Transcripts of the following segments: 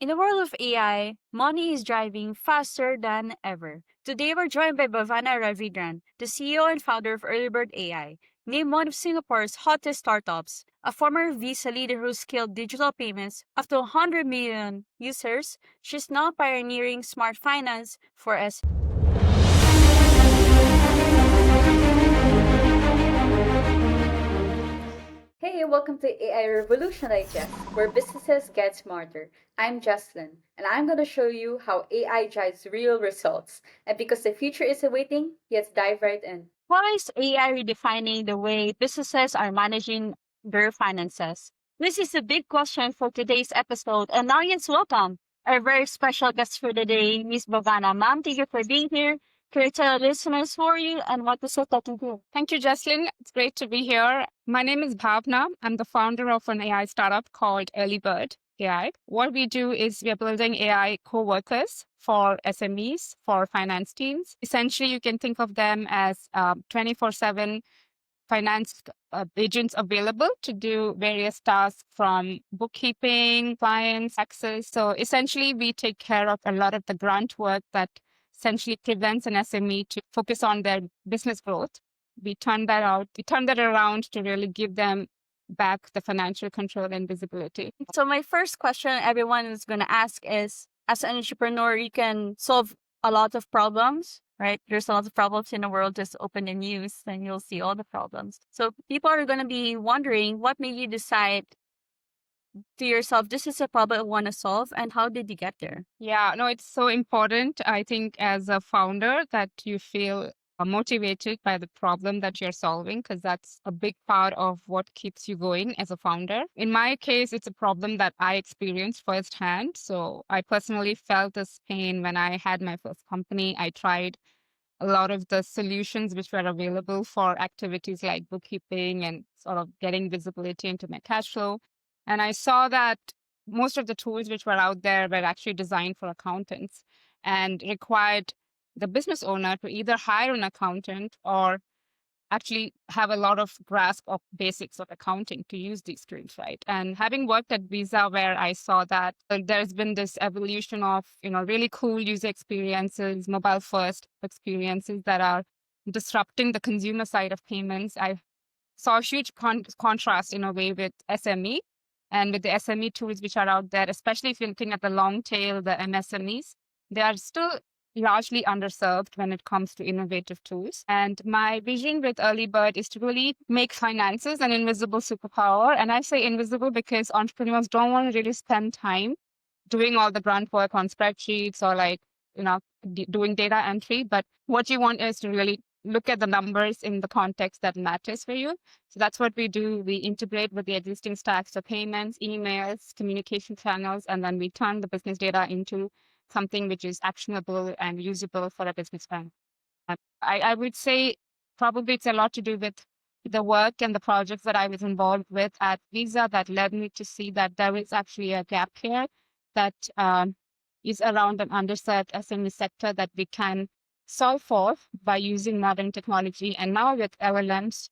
In the world of AI, money is driving faster than ever. Today, we're joined by Bhavana Ravindran, the CEO and founder of Earlybird AI, named one of Singapore's hottest startups, a former Visa leader who scaled digital payments up to 100 million users. She's now pioneering smart finance for Hey, welcome to AI Revolution Digest, where businesses get smarter. I'm Jocelyn, and I'm going to show you how AI drives real results. And because the future is awaiting, let's dive right in. Why is AI redefining the way businesses are managing their finances? This is a big question for today's episode, and now let's welcome our very special guest for the day, Miss Bhavana. Ma'am, thank you for being here. Can you tell listeners who are you and what is it that you do? Thank you, Jocelyn. It's great to be here. My name is Bhavna. I'm the founder of an AI startup called Earlybird AI. What we do is we are building AI co-workers for SMEs, for finance teams. Essentially, you can think of them as 24/7 finance agents available to do various tasks from bookkeeping, clients, taxes. So essentially, we take care of a lot of the grunt work that essentially prevents an SME to focus on their business growth. We turn that around to really give them back the financial control and visibility. So my first question everyone is going to ask is, as an entrepreneur, you can solve a lot of problems, right? There's a lot of problems in the world. Just open the news and you'll see all the problems. So people are going to be wondering, what made you decide to yourself, this is a problem I want to solve, and how did you get there? Yeah, no, it's so important, I think, as a founder that you feel motivated by the problem that you're solving, because that's a big part of what keeps you going as a founder. In my case, it's a problem that I experienced firsthand. So I personally felt this pain when I had my first company. I tried a lot of the solutions which were available for activities like bookkeeping and sort of getting visibility into my cash flow. And I saw that most of the tools which were out there were actually designed for accountants and required the business owner to either hire an accountant or actually have a lot of grasp of basics of accounting to use these tools, right? And having worked at Visa, where I saw that there's been this evolution of, really cool user experiences, mobile first experiences that are disrupting the consumer side of payments, I saw a huge contrast in a way with SME and with the SME tools which are out there, especially if you're looking at the long tail, the MSMEs, they are still largely underserved when it comes to innovative tools. And my vision with Earlybird is to really make finances an invisible superpower. And I say invisible because entrepreneurs don't want to really spend time doing all the grunt work on spreadsheets or doing data entry. But what you want is to really look at the numbers in the context that matters for you. So that's what we do. We integrate with the existing stacks of payments, emails, communication channels, and then we turn the business data into something which is actionable and usable for a businessman. I would say probably it's a lot to do with the work and the projects that I was involved with at Visa that led me to see that there is actually a gap here that is around an underserved SME sector that we can solve for by using modern technology. And now with LLMs,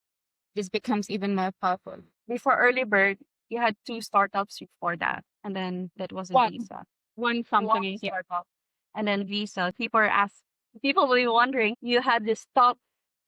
this becomes even more powerful. Before Earlybird, you had two startups before that, and then that was Visa. One company, One startup, and then Visa. People will be wondering, you had this top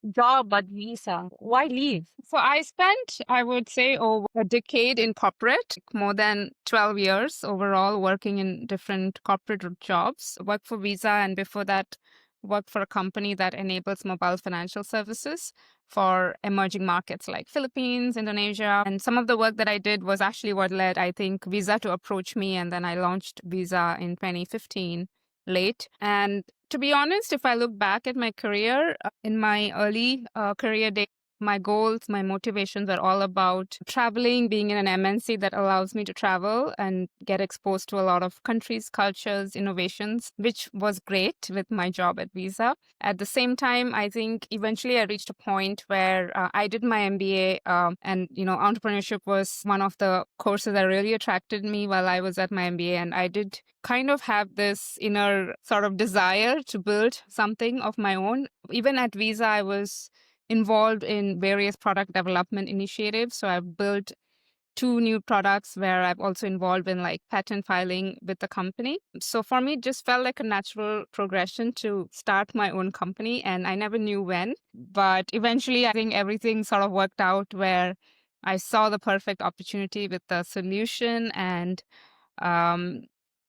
job at Visa. Why leave? So I spent, I would say, over a decade in corporate, more than 12 years overall, working in different corporate jobs. Worked for Visa, and before that, worked for a company that enables mobile financial services for emerging markets like Philippines, Indonesia. And some of the work that I did was actually what led, I think, Visa to approach me. And then I launched Visa in 2015 late. And to be honest, if I look back at my career, in my early career days, my goals, my motivations are all about traveling, being in an MNC that allows me to travel and get exposed to a lot of countries, cultures, innovations, which was great with my job at Visa. At the same time, I think eventually I reached a point where I did my MBA and, entrepreneurship was one of the courses that really attracted me while I was at my MBA. And I did kind of have this inner sort of desire to build something of my own. Even at Visa, I was involved in various product development initiatives. So I've built 2 new products where I've also involved in like patent filing with the company. So for me, it just felt like a natural progression to start my own company. And I never knew when. But eventually, I think everything sort of worked out where I saw the perfect opportunity with the solution, and um,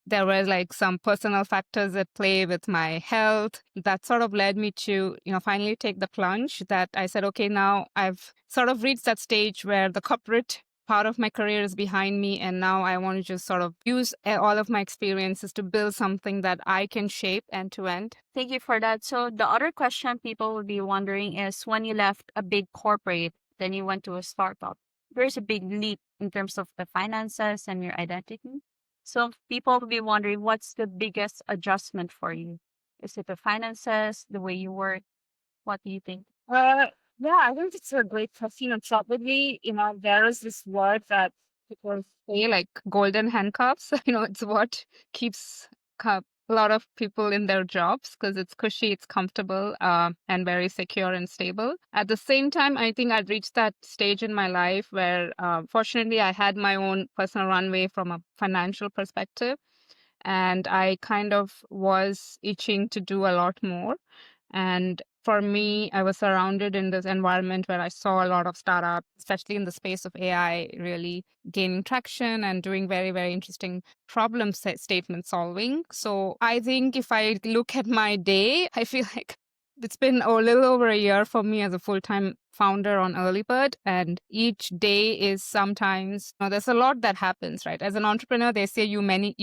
there were like some personal factors at play with my health that sort of led me to, finally take the plunge that I said, okay, now I've sort of reached that stage where the corporate part of my career is behind me. And now I want to just sort of use all of my experiences to build something that I can shape end to end. Thank you for that. So the other question people will be wondering is when you left a big corporate, then you went to a startup. There's a big leap in terms of the finances and your identity. So people will be wondering what's the biggest adjustment for you? Is it the finances, the way you work? What do you think? Uh, yeah, I think it's a great question. And probably, there is this word that people say like golden handcuffs. It's what keeps a lot of people in their jobs because it's cushy, it's comfortable, and very secure and stable. At the same time, I think I'd reached that stage in my life where, fortunately, I had my own personal runway from a financial perspective. And I kind of was itching to do a lot more. And for me, I was surrounded in this environment where I saw a lot of startups, especially in the space of AI, really gaining traction and doing very, very interesting problem statement solving. So I think if I look at my day, I feel like it's been a little over a year for me as a full-time founder on Earlybird, and each day is sometimes, there's a lot that happens, right? As an entrepreneur, they say you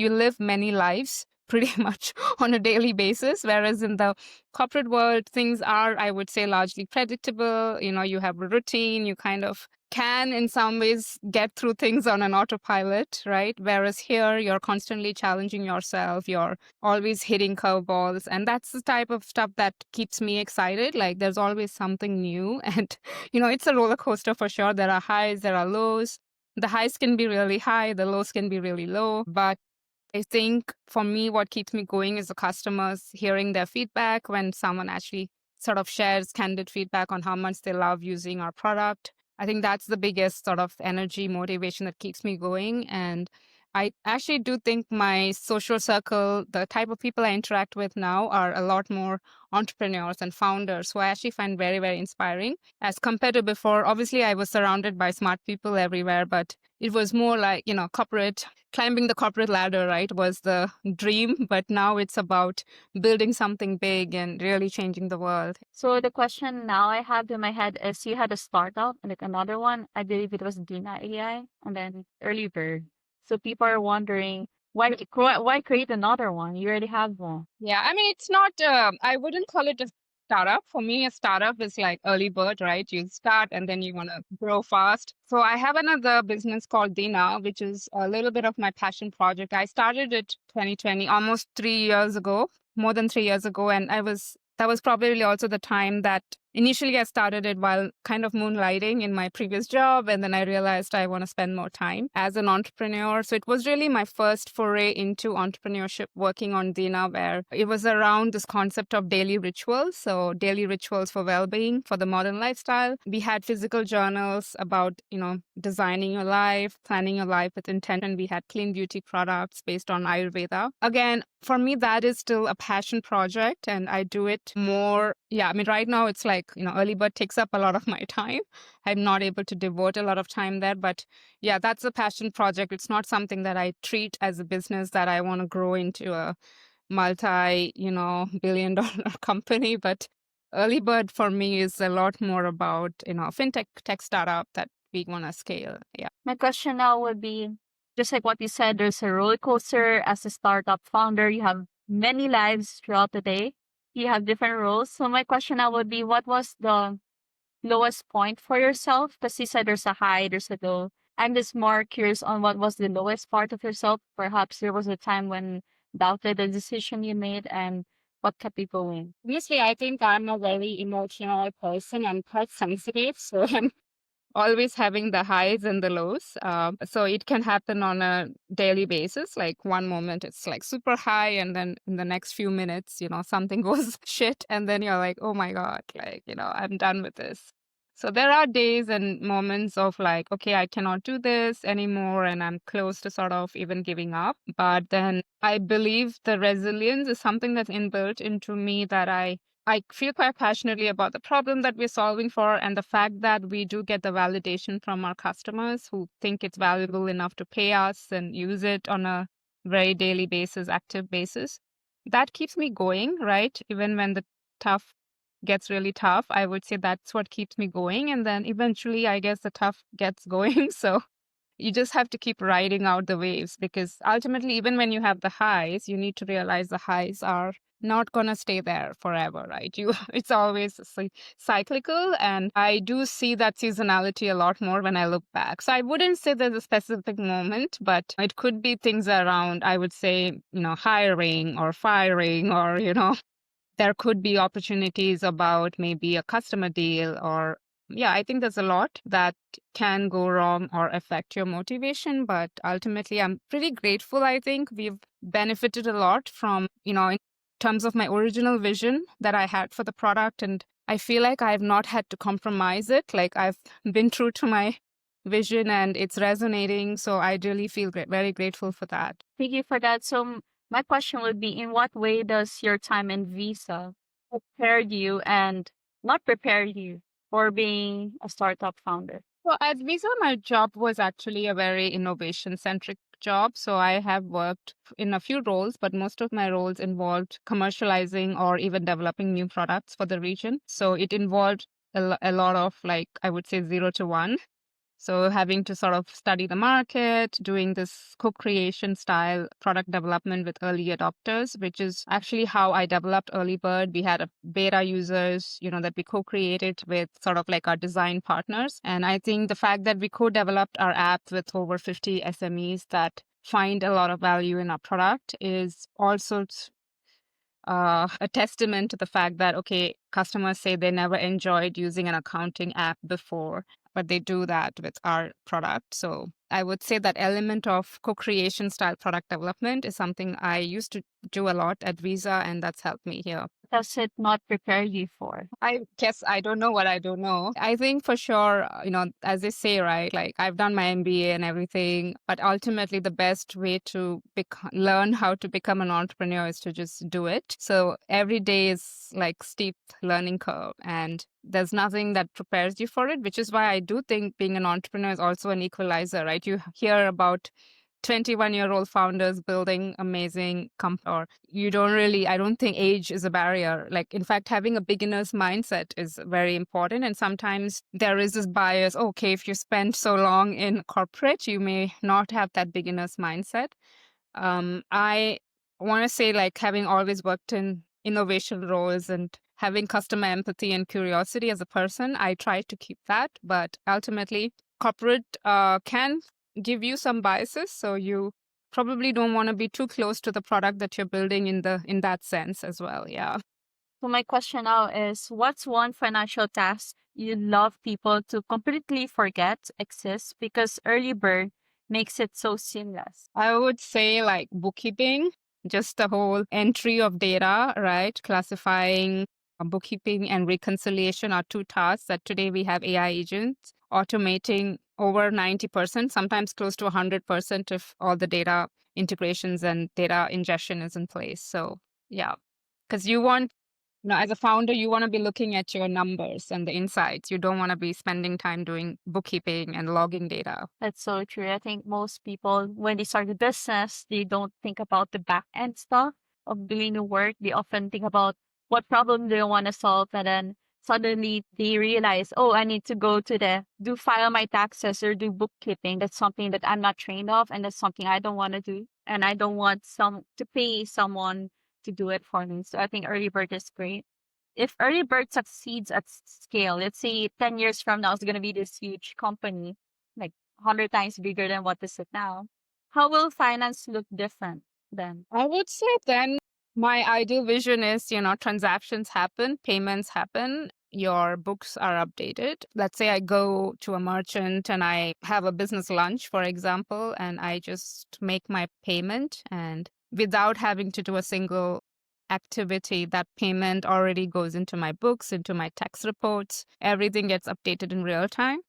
live many lives pretty much on a daily basis, whereas in the corporate world, things are, I would say, largely predictable. You have a routine, you kind of can in some ways get through things on an autopilot, right? Whereas here, you're constantly challenging yourself, you're always hitting curveballs. And that's the type of stuff that keeps me excited. Like there's always something new. And, it's a roller coaster for sure. There are highs, there are lows. The highs can be really high, the lows can be really low. But I think for me, what keeps me going is the customers hearing their feedback when someone actually sort of shares candid feedback on how much they love using our product. I think that's the biggest sort of energy motivation that keeps me going. And I actually do think my social circle, the type of people I interact with now, are a lot more entrepreneurs and founders who I actually find very, very inspiring as compared to before. Obviously, I was surrounded by smart people everywhere, but it was more like, corporate, climbing the corporate ladder, right, was the dream. But now it's about building something big and really changing the world. So the question now I have in my head is you had a startup and like another one. I believe it was Dina.ai and then Early Bird. So people are wondering why create another one? You already have one. Yeah, I mean, it's not, I wouldn't call it a startup. For me, a startup is like early bird, right? You start and then you want to grow fast. So I have another business called Dina, which is a little bit of my passion project. I started it 2020, almost 3 years ago, more than 3 years ago. And that was probably also the time that initially I started it while kind of moonlighting in my previous job. And then I realized I want to spend more time as an entrepreneur. So it was really my first foray into entrepreneurship working on Dina, where it was around this concept of daily rituals. So daily rituals for well-being, for the modern lifestyle. We had physical journals about, designing your life, planning your life with intention. We had clean beauty products based on Ayurveda. Again, for me, that is still a passion project and I do it more. Yeah, I mean, right now it's like, Early Bird takes up a lot of my time. I'm not able to devote a lot of time there. But yeah, that's a passion project. It's not something that I treat as a business that I want to grow into a multi, billion-dollar company. But Early Bird for me is a lot more about, fintech tech startup that we want to scale. Yeah. My question now would be just like what you said, there's a roller coaster as a startup founder. You have many lives throughout the day. You have different roles. So my question now would be what was the lowest point for yourself? Because you said there's a high, there's a low. I'm just more curious on what was the lowest part of yourself. Perhaps there was a time when doubted the decision you made and what kept you going. Obviously, I think I'm a very emotional person. I'm quite sensitive. So I'm always having the highs and the lows. So it can happen on a daily basis. Like one moment it's like super high, and then in the next few minutes, something goes shit, and then you're like, oh my God, like, I'm done with this. So there are days and moments of like, okay, I cannot do this anymore, and I'm close to sort of even giving up. But then I believe the resilience is something that's inbuilt into me, that I feel quite passionately about the problem that we're solving for, and the fact that we do get the validation from our customers who think it's valuable enough to pay us and use it on a very daily basis, active basis. That keeps me going, right? Even when the tough gets really tough, I would say that's what keeps me going. And then eventually, I guess the tough gets going. So you just have to keep riding out the waves, because ultimately, even when you have the highs, you need to realize the highs are not going to stay there forever, right? It's always cyclical, and I do see that seasonality a lot more when I look back. So I wouldn't say there's a specific moment, but it could be things around, I would say, hiring or firing, or there could be opportunities about maybe a customer deal, or yeah, I think there's a lot that can go wrong or affect your motivation. But ultimately, I'm pretty grateful. I think we've benefited a lot from, in terms of my original vision that I had for the product. And I feel like I've not had to compromise it. Like, I've been true to my vision and it's resonating. So I really feel very grateful for that. Thank you for that. So my question would be, in what way does your time in Visa prepare you and not prepare you for being a startup founder? Well, at Visa, my job was actually a very innovation centric job. So I have worked in a few roles, but most of my roles involved commercializing or even developing new products for the region. So it involved a lot of, like, I would say 0 to 1. So having to sort of study the market, doing this co-creation style product development with early adopters, which is actually how I developed Early Bird. We had a beta users, that we co-created with sort of like our design partners. And I think the fact that we co-developed our app with over 50 SMEs that find a lot of value in our product is also a testament to the fact that, okay, customers say they never enjoyed using an accounting app before, but they do that with our product. So I would say that element of co-creation style product development is something I used to do a lot at Visa, and that's helped me here. Does it not prepare you for? I guess I don't know what I don't know. I think for sure, as they say, right, like I've done my MBA and everything, but ultimately the best way to learn how to become an entrepreneur is to just do it. So every day is like steep learning curve, and there's nothing that prepares you for it, which is why I do think being an entrepreneur is also an equalizer, right? You hear about 21-year-old founders building amazing or I don't think age is a barrier. Like, in fact, having a beginner's mindset is very important. And sometimes there is this bias, okay, if you spend so long in corporate, you may not have that beginner's mindset. I want to say, like, having always worked in innovation roles and having customer empathy and curiosity as a person, I try to keep that. But ultimately, corporate can give you some biases, so you probably don't want to be too close to the product that you're building in that sense as well. Yeah. So my question now is, what's one financial task you'd love people to completely forget exists because early bird makes it so seamless? I would say like bookkeeping, just the whole entry of data, right? Classifying, bookkeeping and reconciliation are two tasks that today we have AI agents automating over 90%, sometimes close to 100% if all the data integrations and data ingestion is in place. So yeah, because as a founder, you want to be looking at your numbers and the insights. You don't want to be spending time doing bookkeeping and logging data. That's so true. I think most people, when they start a business, they don't think about the back end stuff of doing the work. They often think about what problem they want to solve. And then suddenly they realize, oh, I need to go to file my taxes or do bookkeeping. That's something that I'm not trained of. And that's something I don't want to do. And I don't want to pay someone to do it for me. So I think early bird is great. If early bird succeeds at scale, let's say 10 years from now, it's going to be this huge company, like 100 times bigger than what is it now. How will finance look different then? I would say then my ideal vision is, transactions happen, payments happen, your books are updated. Let's say I go to a merchant and I have a business lunch, for example, and I just make my payment and without having to do a single activity, that payment already goes into my books, into my tax reports. Everything gets updated in real time.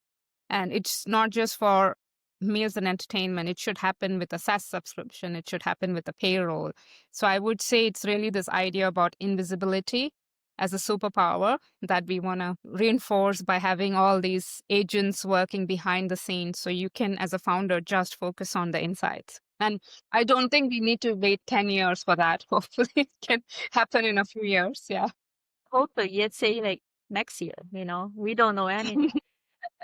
And it's not just for meals and entertainment. It should happen with a SaaS subscription. It should happen with a payroll. So I would say it's really this idea about invisibility as a superpower that we want to reinforce by having all these agents working behind the scenes. So you can, as a founder, just focus on the insights. And I don't think we need to wait 10 years for that. Hopefully it can happen in a few years. Yeah. Hopefully, let's say like next year, we don't know anything.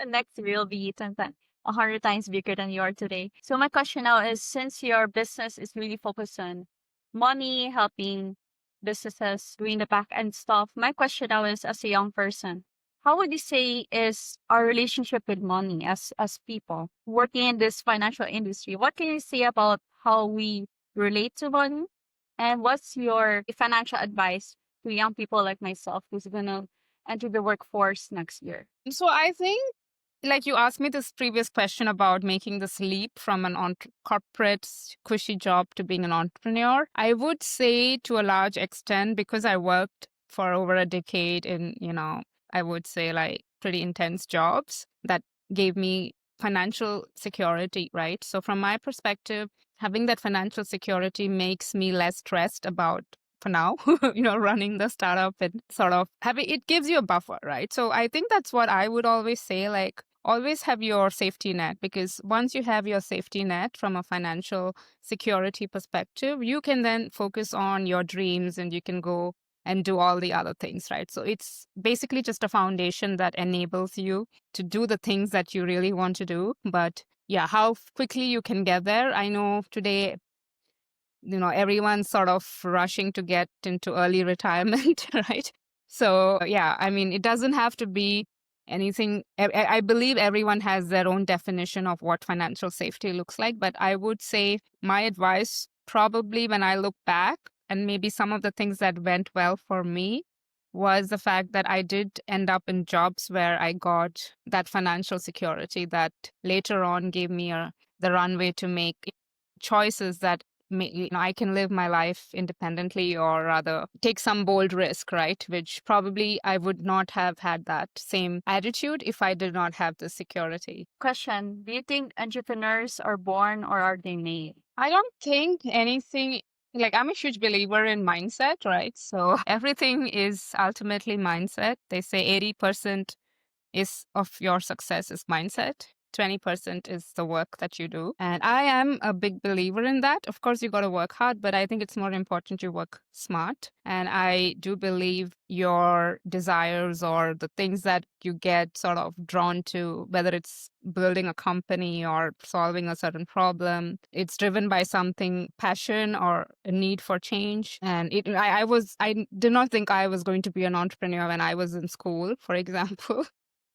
Next year will be 100 times bigger than you are today. So my question now is, since your business is really focused on money, helping businesses doing the back end stuff, my question now is, as a young person, how would you say is our relationship with money as people working in this financial industry? What can you say about how we relate to money? And what's your financial advice to young people like myself who's gonna enter the workforce next year? So I think, like you asked me this previous question about making this leap from an corporate cushy job to being an entrepreneur, I would say to a large extent, because I worked for over a decade in, I would say like pretty intense jobs that gave me financial security, right? So from my perspective, having that financial security makes me less stressed about, for now, running the startup, and sort of having, it gives you a buffer, right? So I think that's what I would always say, like, always have your safety net, because once you have your safety net from a financial security perspective, you can then focus on your dreams and you can go and do all the other things, right? So it's basically just a foundation that enables you to do the things that you really want to do. But yeah, how quickly you can get there, I know today, everyone's sort of rushing to get into early retirement, right? So, yeah, I mean, it doesn't have to be anything. I believe everyone has their own definition of what financial safety looks like. But I would say my advice, probably when I look back, and maybe some of the things that went well for me, was the fact that I did end up in jobs where I got that financial security that later on gave me the runway to make choices that I can live my life independently, or rather take some bold risk, right? Which probably I would not have had that same attitude if I did not have the security. Question: do you think entrepreneurs are born or are they made? I don't think anything, like, I'm a huge believer in mindset, right? So everything is ultimately mindset. They say 80% is of your success is mindset. 20% is the work that you do. And I am a big believer in that. Of course, you got to work hard, but I think it's more important you work smart. And I do believe your desires or the things that you get sort of drawn to, whether it's building a company or solving a certain problem, it's driven by something, passion or a need for change. And I did not think I was going to be an entrepreneur when I was in school, for example.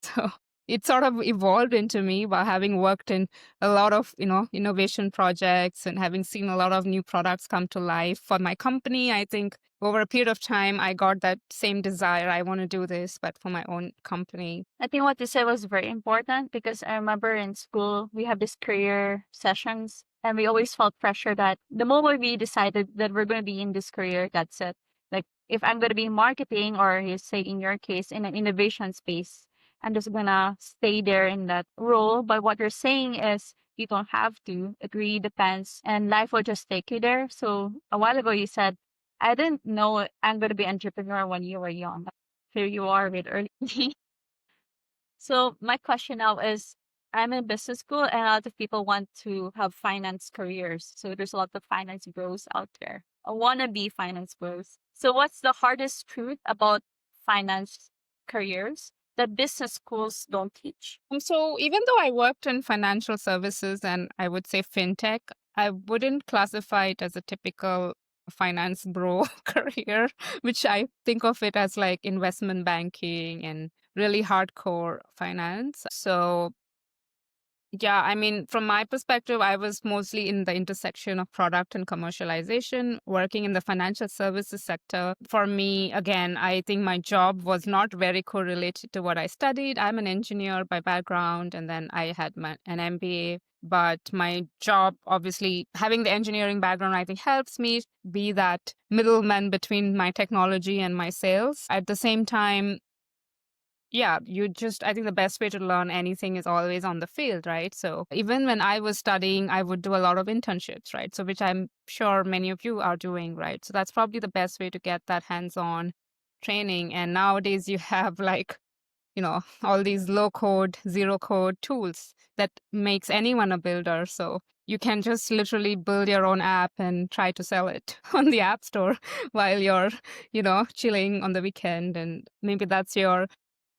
So it sort of evolved into me by having worked in a lot of, innovation projects and having seen a lot of new products come to life for my company. I think over a period of time, I got that same desire. I want to do this, but for my own company. I think what you said was very important because I remember in school, we have these career sessions and we always felt pressure that the moment we decided that we're going to be in this career, that's it. Like if I'm going to be in marketing, or you say in your case, in an innovation space, I'm just going to stay there in that role. But what you're saying is you don't have to. It really depends and life will just take you there. So a while ago, you said, I didn't know I'm going to be an entrepreneur when you were young. Here you are with early. So my question now is, I'm in business school and a lot of people want to have finance careers. So there's a lot of finance bros out there. I want to be finance bros. So what's the hardest truth about finance careers that business schools don't teach? So even though I worked in financial services and I would say fintech, I wouldn't classify it as a typical finance bro career, which I think of it as like investment banking and really hardcore finance. So Yeah, I mean, from my perspective, I was mostly in the intersection of product and commercialization, working in the financial services sector. For me, again, I think my job was not very correlated to what I studied. I'm an engineer by background, and then I had an MBA. But my job, obviously, having the engineering background, I think helps me be that middleman between my technology and my sales. At the same time, yeah, I think the best way to learn anything is always on the field, right? So even when I was studying, I would do a lot of internships, right? So which I'm sure many of you are doing, right? So that's probably the best way to get that hands-on training. And nowadays you have like, all these low code, zero code tools that makes anyone a builder. So you can just literally build your own app and try to sell it on the app store while you're, chilling on the weekend. And maybe that's your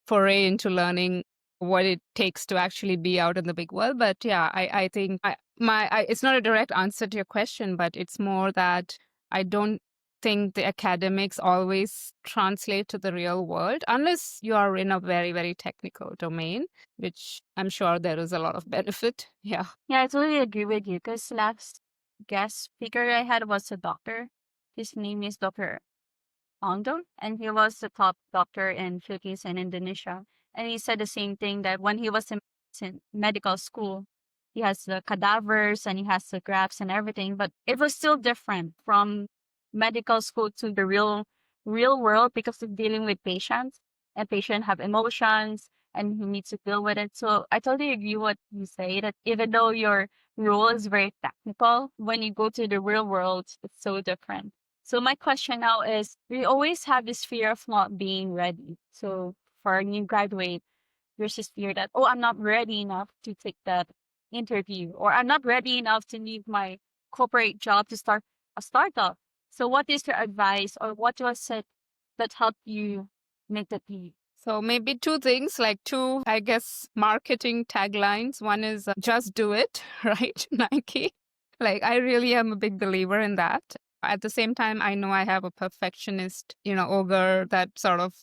foray into learning what it takes to actually be out in the big world. But yeah, I think it's not a direct answer to your question, but it's more that I don't think the academics always translate to the real world unless you are in a very, very technical domain, which I'm sure there is a lot of benefit. Yeah. Yeah, I totally agree with you because last guest speaker I had was a doctor. His name is Dr. Ongdon, and he was the top doctor in Philippines and Indonesia. And he said the same thing that when he was in medical school, he has the cadavers and he has the graphs and everything, but it was still different from medical school to the real world because of dealing with patients and patients have emotions and he needs to deal with it. So I totally agree what you say that even though your role is very technical, when you go to the real world, it's so different. So my question now is, we always have this fear of not being ready. So for a new graduate, there's this fear that, oh, I'm not ready enough to take that interview, or I'm not ready enough to leave my corporate job to start a startup. So what is your advice, or what was it that helped you make that leap? So maybe two things, like two, I guess, marketing taglines. One is just do it, right? Nike. Like, I really am a big believer in that. At the same time, I know I have a perfectionist, ogre that sort of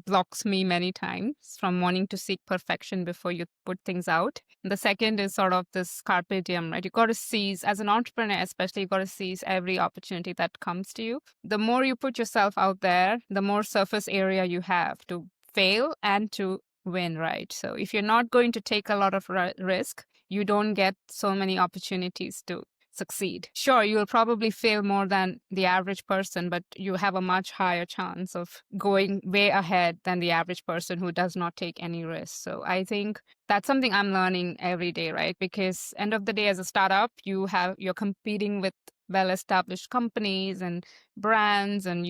blocks me many times from wanting to seek perfection before you put things out. The second is sort of this carpe diem, right? You got to seize, as an entrepreneur, especially, you got to seize every opportunity that comes to you. The more you put yourself out there, the more surface area you have to fail and to win, right? So if you're not going to take a lot of risk, you don't get so many opportunities to succeed. Sure, you'll probably fail more than the average person, but you have a much higher chance of going way ahead than the average person who does not take any risk. So I think that's something I'm learning every day, right? Because end of the day, as a startup, you're competing with well-established companies and brands, and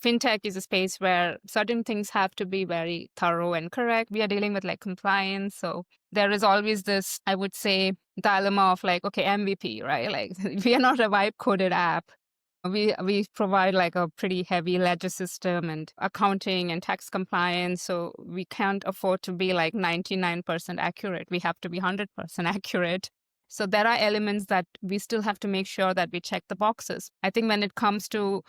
fintech is a space where certain things have to be very thorough and correct. We are dealing with like compliance, so there is always this, I would say, dilemma of like, okay, MVP, right? Like we are not a vibe coded app. We provide like a pretty heavy ledger system and accounting and tax compliance. So we can't afford to be like 99% accurate. We have to be 100% accurate. So there are elements that we still have to make sure that we check the boxes. I think when it comes to,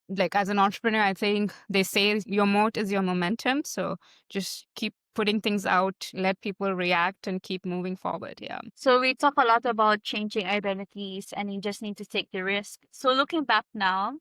like, as an entrepreneur, I think they say your moat is your momentum. So just keep putting things out, let people react, and keep moving forward. Yeah. So we talk a lot about changing identities and you just need to take the risk. So looking back now,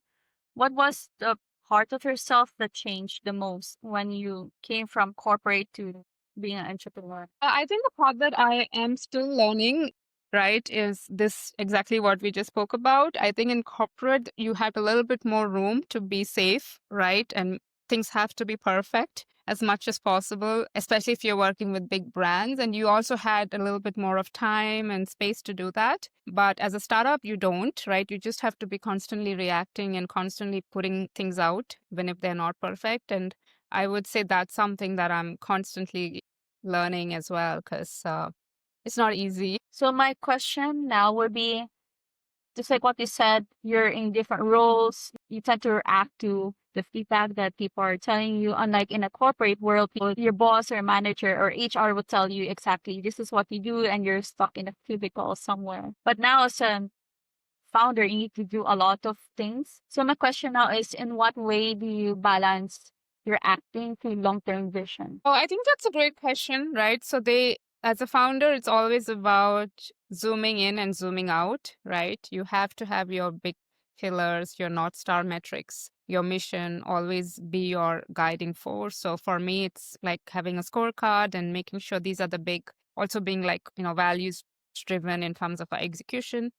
what was the part of yourself that changed the most when you came from corporate to being an entrepreneur? I think the part that I am still learning, right, is this exactly what we just spoke about. I think in corporate, you had a little bit more room to be safe, right? And things have to be perfect as much as possible, especially if you're working with big brands. And you also had a little bit more of time and space to do that. But as a startup, you don't, right? You just have to be constantly reacting and constantly putting things out, even if they're not perfect. And I would say that's something that I'm constantly learning as well, because it's not easy. So my question now would be, just like what you said, you're in different roles. You tend to react to the feedback that people are telling you. Unlike in a corporate world, your boss or manager or HR will tell you exactly this is what you do, and you're stuck in a cubicle somewhere. But now as a founder, you need to do a lot of things. So my question now is, in what way do you balance your acting to long-term vision? Oh, I think that's a great question, right? So As a founder, it's always about zooming in and zooming out, right? You have to have your big pillars, your North Star metrics, your mission always be your guiding force. So for me, it's like having a scorecard and making sure these are the big, also being like, values driven in terms of our execution.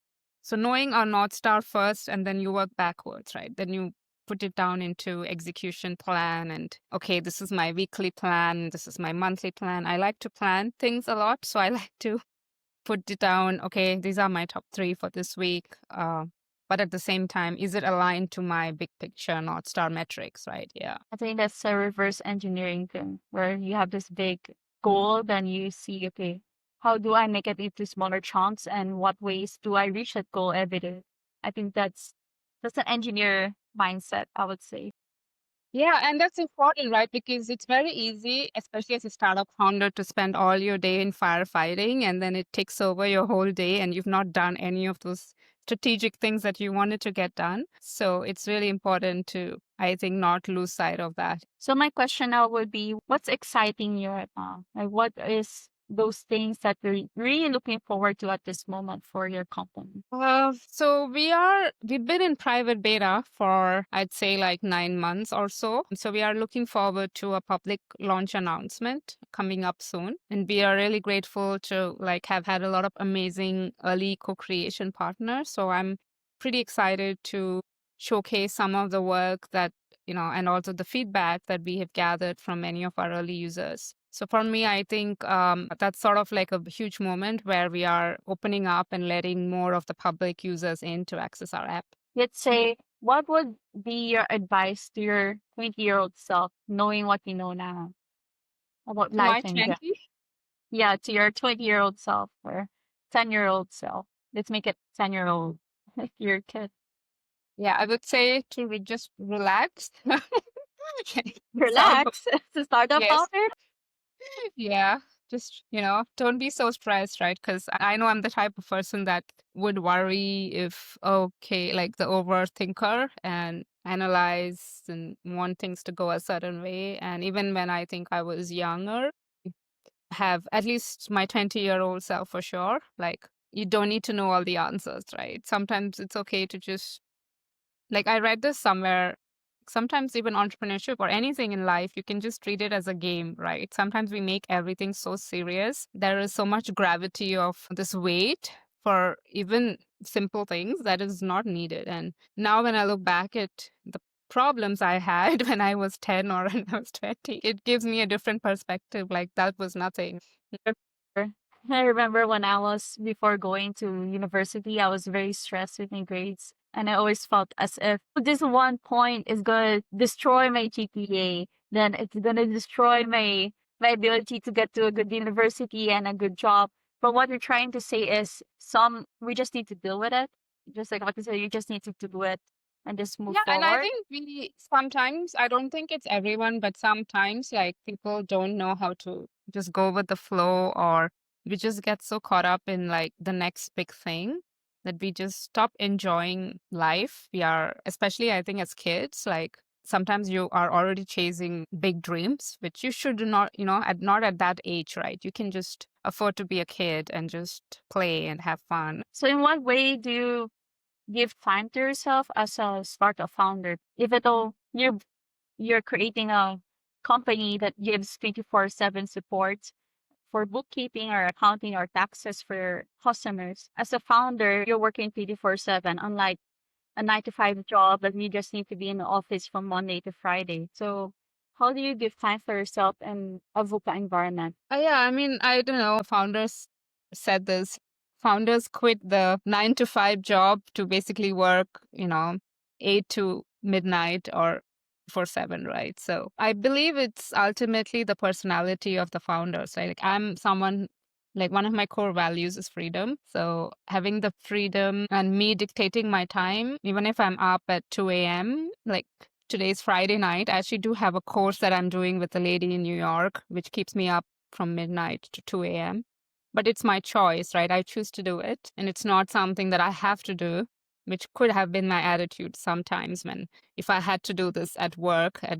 So knowing our North Star first, and then you work backwards, right? Then you put it down into execution plan and okay, this is my weekly plan, this is my monthly plan. I like to plan things a lot, so I like to put it down. Okay, these are my top 3 for this week. But at the same time, is it aligned to my big picture North Star metrics, right? Yeah. I think that's a reverse engineering thing where you have this big goal, then you see, okay, how do I make it into smaller chunks and what ways do I reach that goal every day? I think that's an engineer mindset, I would say. Yeah, and that's important, right? Because it's very easy, especially as a startup founder, to spend all your day in firefighting and then it takes over your whole day and you've not done any of those strategic things that you wanted to get done. So it's really important to, I think, not lose sight of that. So my question now would be, what's exciting you right now? Like what is those things that you're really looking forward to at this moment for your company? So we've been in private beta for I'd say like 9 months or so. So we are looking forward to a public launch announcement coming up soon. And we are really grateful to like have had a lot of amazing early co-creation partners. So I'm pretty excited to showcase some of the work that, and also the feedback that we have gathered from many of our early users. So for me, I think that's sort of like a huge moment where we are opening up and letting more of the public users in to access our app. Let's say, what would be your advice to your 20-year-old self, knowing what you know now about To life my in general? 20, Yeah, to your 20-year-old self or 10-year-old self. Let's make it 10-year-old, like your kid. yeah, I would say to just relax. Start, Relax. To start a yes, founder. yeah. Just, don't be so stressed, right? Because I know I'm the type of person that would worry if, okay, like the overthinker and analyze and want things to go a certain way. And even when I think I was younger, have at least my 20-year-old self for sure. Like, you don't need to know all the answers, right? Sometimes it's okay to just, like, I read this somewhere. Sometimes even entrepreneurship or anything in life, you can just treat it as a game, right? Sometimes we make everything so serious. There is so much gravity of this weight for even simple things that is not needed. And now when I look back at the problems I had when I was 10 or when I was 20, it gives me a different perspective. Like that was nothing. I remember when I was before going to university, I was very stressed with my grades. And I always felt as if this one point is going to destroy my GPA. Then it's going to destroy my ability to get to a good university and a good job. But what we're trying to say is we just need to deal with it. Just like what you said, you just need to do it and just move Yeah, and I forward. think we sometimes, I don't think it's everyone, but sometimes like people don't know how to just go with the flow, or we just get so caught up in like the next big thing that we just stop enjoying life. We are, especially I think as kids, like sometimes you are already chasing big dreams, which you should not, not at that age, right? You can just afford to be a kid and just play and have fun. So in what way do you give time to yourself as a startup founder? Even though you're creating a company that gives 24/7 support for bookkeeping or accounting or taxes for your customers. As a founder, you're working 24/7, unlike a 9 to 5 job that you just need to be in the office from Monday to Friday. So how do you give time for yourself in a VUCA environment? Yeah, I mean, I don't know. Founders said this. Founders quit the 9 to 5 job to basically work, 8 to midnight or 4/7, right? So I believe it's ultimately the personality of the founders, right? Like I'm someone, like one of my core values is freedom. So having the freedom and me dictating my time, even if I'm up at 2 a.m., like today's Friday night, I actually do have a course that I'm doing with a lady in New York, which keeps me up from midnight to 2 a.m. But it's my choice, right? I choose to do it. And it's not something that I have to do, which could have been my attitude sometimes when if I had to do this at work at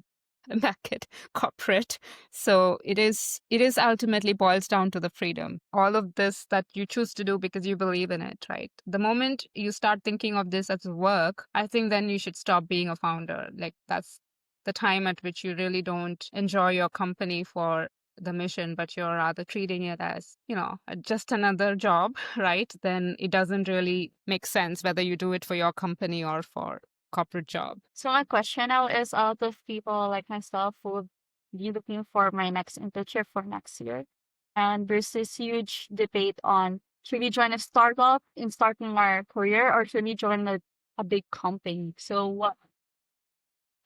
back at corporate. So it is ultimately boils down to the freedom. All of this that you choose to do because you believe in it, right? The moment you start thinking of this as work, I think then you should stop being a founder. Like that's the time at which you really don't enjoy your company for the mission, but you're rather treating it as, just another job, right? Then it doesn't really make sense whether you do it for your company or for corporate job. So my question now is, out of people like myself who would be looking for my next internship for next year, and there's this huge debate on, should we join a startup in starting our career, or should we join a big company? So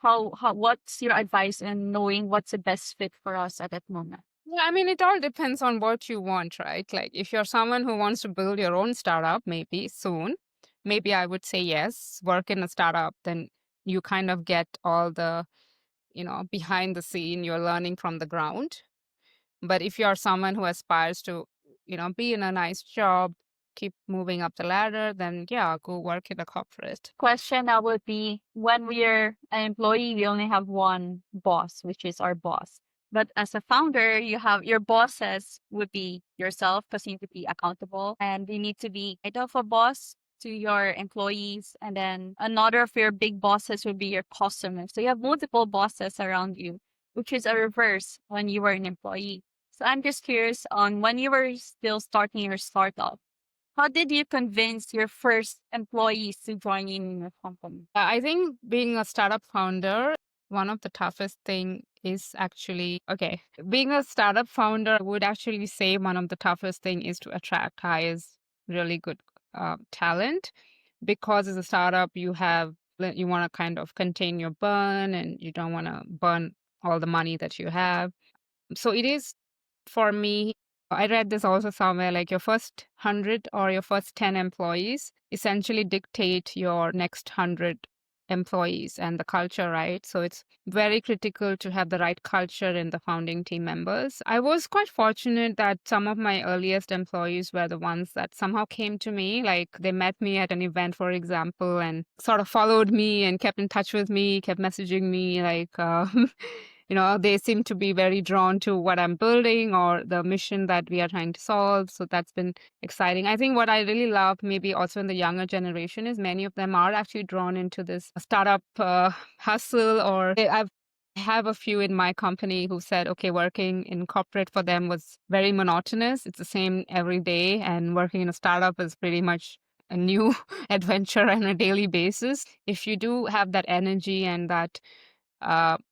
what's your advice in knowing what's the best fit for us at that moment? Yeah, I mean, it all depends on what you want, right? Like, if you're someone who wants to build your own startup, maybe soon, maybe I would say yes, work in a startup, then you kind of get all the, behind the scene, you're learning from the ground. But if you're someone who aspires to, be in a nice job, keep moving up the ladder, then yeah, go work in a corporate. Question now would be, when we're an employee, we only have one boss, which is our boss. But as a founder, you have your bosses would be yourself, because you need to be accountable, and you need to be kind of a boss to your employees. And then another of your big bosses would be your customers. So you have multiple bosses around you, which is a reverse when you were an employee. So I'm just curious on, when you were still starting your startup, how did you convince your first employees to join in your company? I think being a startup founder, one of the toughest thing is actually, okay, being a startup founder, I would actually say one of the toughest thing is to attract hires really good talent, because as a startup, you want to kind of contain your burn, and you don't want to burn all the money that you have. So it is, for me, I read this also somewhere, like your first 100 or your first 10 employees essentially dictate your next 100 employees and the culture, right? So it's very critical to have the right culture in the founding team members. I was quite fortunate that some of my earliest employees were the ones that somehow came to me, like they met me at an event, for example, and sort of followed me and kept in touch with me, kept messaging me, like, they seem to be very drawn to what I'm building or the mission that we are trying to solve. So that's been exciting. I think what I really love, maybe also in the younger generation, is many of them are actually drawn into this startup hustle. I have a few in my company who said, okay, working in corporate for them was very monotonous. It's the same every day. And working in a startup is pretty much a new adventure on a daily basis. If you do have that energy and that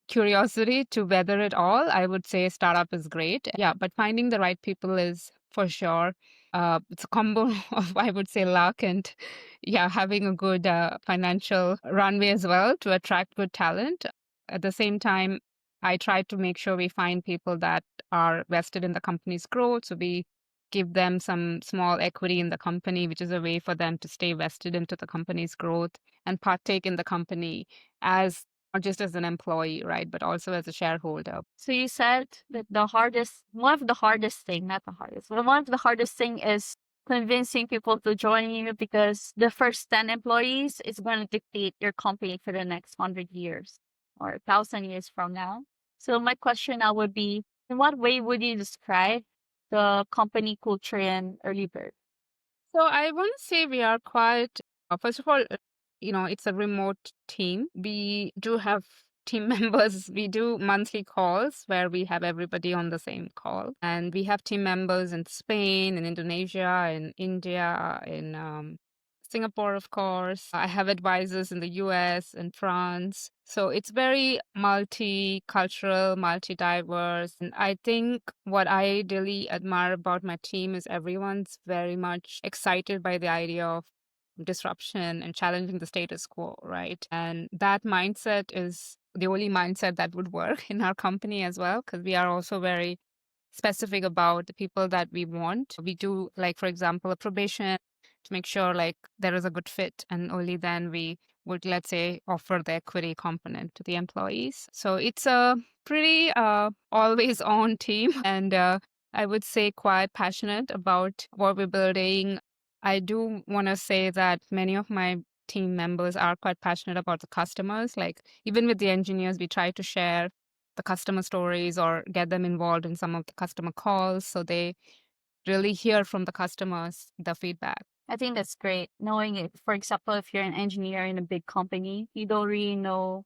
curiosity to weather it all, I would say startup is great. Yeah, but finding the right people is for sure. It's a combo of, I would say, luck and, yeah, having a good financial runway as well to attract good talent. At the same time, I try to make sure we find people that are vested in the company's growth. So we give them some small equity in the company, which is a way for them to stay vested into the company's growth and partake in the company as not just as an employee, right, but also as a shareholder. So you said that one of the hardest thing, not the hardest, but one of the hardest thing is convincing people to join you, because the first 10 employees is going to dictate your company for the next 100 years or 1,000 years from now. So my question now would be, in what way would you describe the company culture in Early Bird? So I want to say we are quite, first of all, it's a remote team. We do have team members. We do monthly calls where we have everybody on the same call. And we have team members in Spain, in Indonesia, in India, in Singapore, of course. I have advisors in the US and France. So it's very multicultural, multi-diverse. And I think what I really admire about my team is everyone's very much excited by the idea of disruption and challenging the status quo, right? And that mindset is the only mindset that would work in our company as well, because we are also very specific about the people that we want. We do, like, for example, a probation to make sure like there is a good fit, and only then we would, let's say, offer the equity component to the employees. So it's a pretty always on team, and I would say quite passionate about what we're building. I do want to say that many of my team members are quite passionate about the customers. Like, even with the engineers, we try to share the customer stories or get them involved in some of the customer calls so they really hear from the customers the feedback. I think that's great. Knowing it, for example, if you're an engineer in a big company, you don't really know,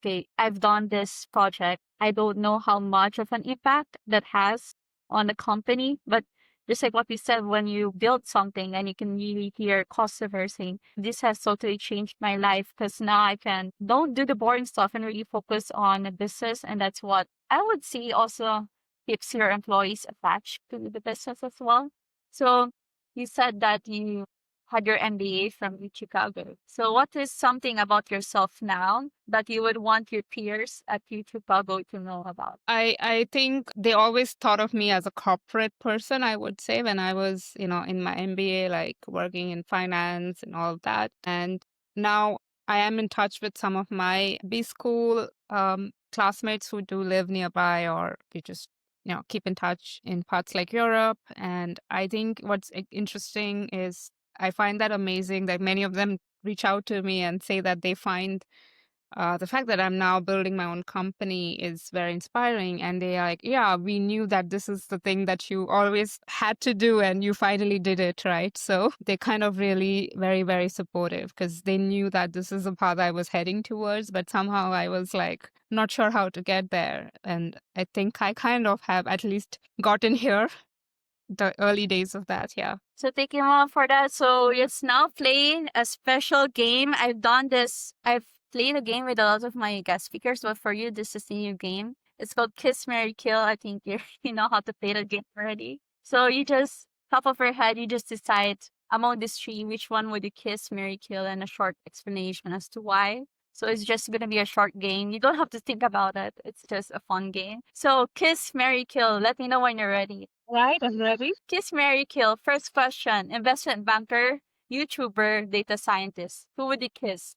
okay, I've done this project. I don't know how much of an impact that has on the company. But just like what we said, when you build something and you can really hear customers saying, this has totally changed my life because now I can don't do the boring stuff and really focus on the business. And that's what I would say also keeps your employees attached to the business as well. So you said that you had your MBA from Chicago. So what is something about yourself now that you would want your peers at Chicago to know about? I think they always thought of me as a corporate person, I would say, when I was, in my MBA, like working in finance and all of that. And now I am in touch with some of my B school classmates who do live nearby, or we just, keep in touch in parts like Europe. And I think what's interesting is I find that amazing that many of them reach out to me and say that they find the fact that I'm now building my own company is very inspiring. And they are like, yeah, we knew that this is the thing that you always had to do and you finally did it, right? So they kind of really very, very supportive because they knew that this is the path I was heading towards, but somehow I was like, not sure how to get there. And I think I kind of have at least gotten here the early days of that. Yeah. So thank you, Mom, for that. So it's now playing a special game. I've done this. I've played a game with a lot of my guest speakers, but for you, this is a new game. It's called Kiss, Marry, Kill. I think you know how to play the game already. So you just, top of your head, you just decide among these three, which one would you kiss, marry, kill, and a short explanation as to why. So it's just going to be a short game. You don't have to think about it. It's just a fun game. So kiss, marry, kill. Let me know when you're ready. Right, I'm ready. Kiss, marry, kill. First question. Investment banker, YouTuber, data scientist. Who would you kiss?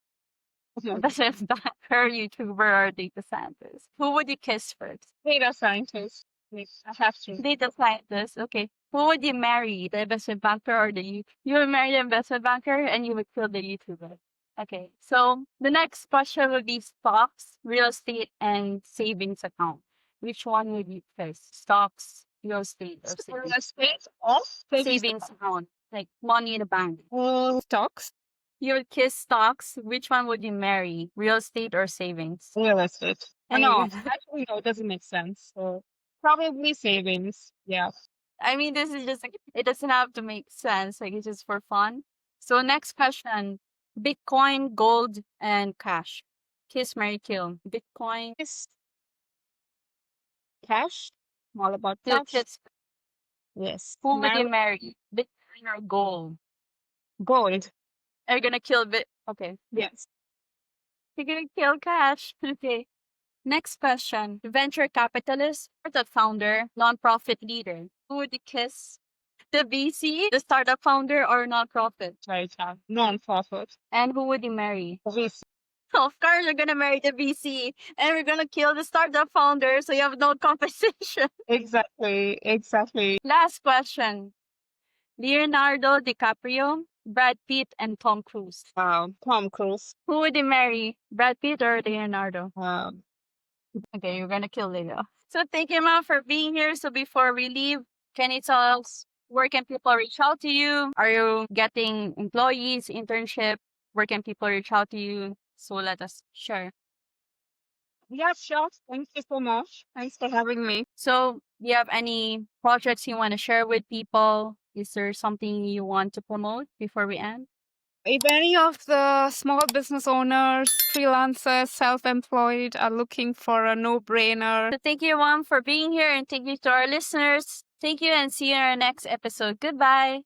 Investment banker, YouTuber, or data scientist? Who would you kiss first? Data scientist. Yes, I have to. Data scientist. Okay. Who would you marry? The investment banker or the YouTuber? You would marry the investment banker and you would kill the YouTuber. Okay. So the next question would be stocks, real estate, and savings account. Which one would you first? Stocks, real estate, or Real savings? estate or Savings account, like money in the bank. stocks? You would kiss stocks. Which one would you marry? Real estate or savings? Real estate. And No, you- actually, no, it doesn't make sense. So probably savings. Yeah. I mean, this is just like, it doesn't have to make sense. Like, it's just for fun. So, next question, Bitcoin, gold, and cash. Kiss, marry, kill. Bitcoin, Is cash? All about kill, cash. kiss. Yes. Who would you marry? Bitcoin or gold? Gold. Are you gonna kill Bit? Okay. Yes. You're gonna kill cash. Okay. Next question, venture capitalist, startup founder, nonprofit leader. Who would you kiss? The VC, the startup founder, or nonprofit? Right. Non-profit. And who would you marry? VC. Of course, you're gonna marry the VC, and we're gonna kill the startup founder, so you have no compensation. Exactly. Exactly. Last question: Leonardo DiCaprio, Brad Pitt, and Tom Cruise. Wow. Tom Cruise. Who would you marry, Brad Pitt or Leonardo? Um, Okay, you're gonna kill Leo. So thank you, Mom, for being here. So before we leave, can you tell us where can people reach out to you? Are you getting employees, internship? Where can people reach out to you? So let us share. yeah, sure. Thank you so much. Thanks for having me. So do you have any projects you want to share with people? Is there something you want to promote before we end? If any of the small business owners, freelancers, self-employed are looking for a no-brainer. So thank you, Mom, for being here, and thank you to our listeners. Thank you, and see you in our next episode. Goodbye.